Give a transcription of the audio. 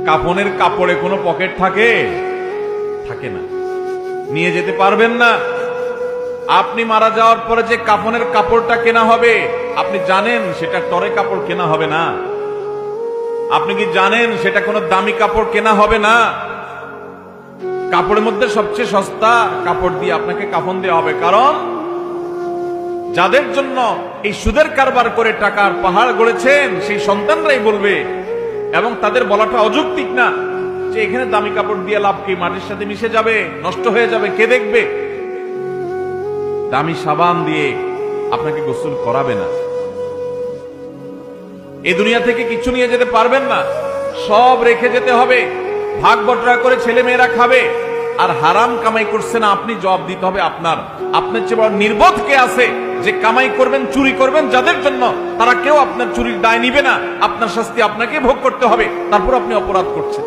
কাফনের কাপড়ে কোনো পকেট থাকে? থাকে না, নিয়ে যেতে পারবেন না। আপনি মারা যাওয়ার পরে যে কাফনের কাপড়টা কেনা হবে, আপনি জানেন সেটা টরে কাপড় কেনা হবে না? আপনি কি জানেন সেটা কোনো দামি কাপড় কেনা হবে না? কাপড়ের মধ্যে সবচেয়ে সস্তা কাপড় দিয়ে আপনাকে কাফন দেওয়া হবে। কারণ যাদের জন্য এই সুদের কারবার করে টাকার পাহাড় গড়েছেন সেই সন্তানরাই বলবে, এবং তাদের বলাটা অযৌক্তিক না, যে এখানে দামি কাপড় দিয়ে লাভ কি, মাটির সাথে মিশে যাবে, নষ্ট হয়ে যাবে, কে দেখবে? দামি সাবান দিয়ে আপনাকে গোসল করাবে না। এই দুনিয়া থেকে কিছু নিয়ে যেতে পারবেন না, সব রেখে যেতে হবে। ভাগ বটরা করে ছেলে মেয়েরা খাবে, আর হারাম কামাই করছে না, আপনি জবাব দিতে হবে আপনার। আপনার চেয়ে বড় নির্বোধ কে আছে যে কামাই করবেন, চুরি করবেন যাদের জন্য, তারা কেউ আপনার চুরির দায় নিবে না। আপনার শাস্তি আপনাকে ভোগ করতে হবে, তারপর আপনি অপরাধ করছেন।